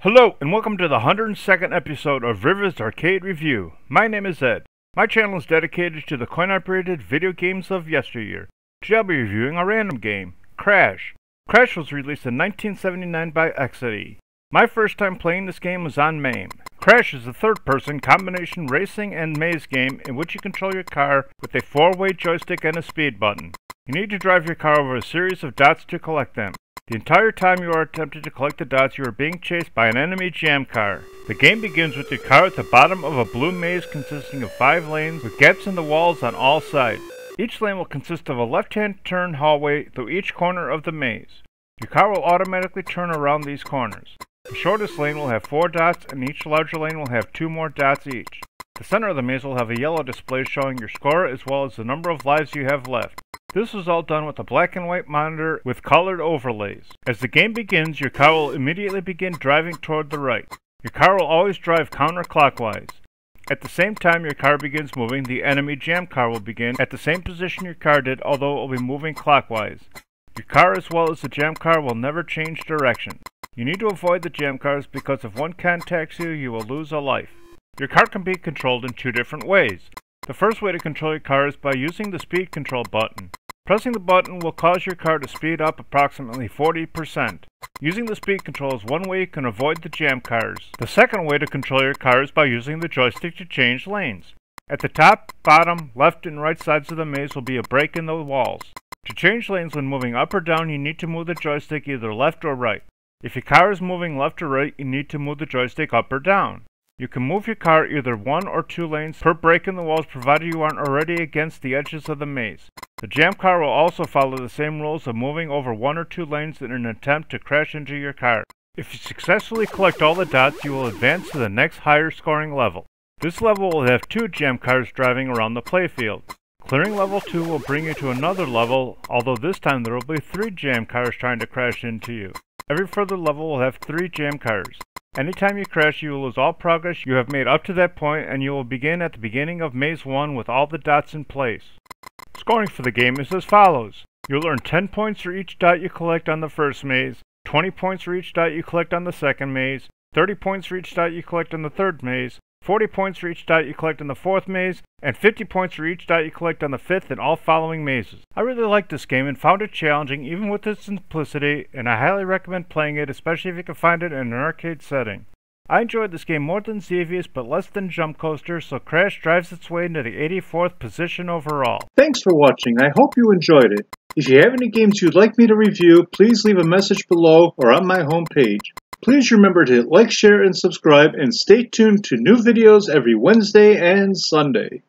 Hello and welcome to the 102nd episode of River's Arcade Review. My name is Ed. My channel is dedicated to the coin-operated video games of yesteryear. Today I'll be reviewing a random game, Crash. Crash was released in 1979 by Exidy. My first time playing this game was on MAME. Crash is a third-person combination racing and maze game in which you control your car with a four-way joystick and a speed button. You need to drive your car over a series of dots to collect them. The entire time you are attempting to collect the dots, you are being chased by an enemy jam car. The game begins with your car at the bottom of a blue maze consisting of 5 lanes with gaps in the walls on all sides. Each lane will consist of a left-hand turn hallway through each corner of the maze. Your car will automatically turn around these corners. The shortest lane will have 4 dots and each larger lane will have 2 more dots each. The center of the maze will have a yellow display showing your score as well as the number of lives you have left. This was all done with a black and white monitor with colored overlays. As the game begins, your car will immediately begin driving toward the right. Your car will always drive counterclockwise. At the same time your car begins moving, the enemy jam car will begin at the same position your car did, although it will be moving clockwise. Your car as well as the jam car will never change direction. You need to avoid the jam cars because if one contacts you, you will lose a life. Your car can be controlled in 2 different ways. The first way to control your car is by using the speed control button. Pressing the button will cause your car to speed up approximately 40%. Using the speed control is one way you can avoid the jam cars. The second way to control your car is by using the joystick to change lanes. At the top, bottom, left, and right sides of the maze will be a break in the walls. To change lanes when moving up or down, you need to move the joystick either left or right. If your car is moving left or right, you need to move the joystick up or down. You can move your car either 1 or 2 lanes per break in the walls provided you aren't already against the edges of the maze. The jam car will also follow the same rules of moving over 1 or 2 lanes in an attempt to crash into your car. If you successfully collect all the dots, you will advance to the next higher scoring level. This level will have 2 jam cars driving around the playfield. Clearing level 2 will bring you to another level, although this time there will be 3 jam cars trying to crash into you. Every further level will have 3 jam cars. Anytime you crash, you will lose all progress you have made up to that point, and you will begin at the beginning of Maze 1 with all the dots in place. Scoring for the game is as follows. You'll earn 10 points for each dot you collect on the first maze, 20 points for each dot you collect on the second maze, 30 points for each dot you collect on the third maze, 40 points for each dot you collect on the fourth maze, and 50 points for each dot you collect on the fifth and all following mazes. I really liked this game and found it challenging even with its simplicity, and I highly recommend playing it, especially if you can find it in an arcade setting. I enjoyed this game more than Xevious but less than Jump Coaster, so Crash drives its way into the 84th position overall. Thanks for watching. I hope you enjoyed it. If you have any games you'd like me to review, please leave a message below or on my homepage. Please remember to like, share, and subscribe, and stay tuned to new videos every Wednesday and Sunday.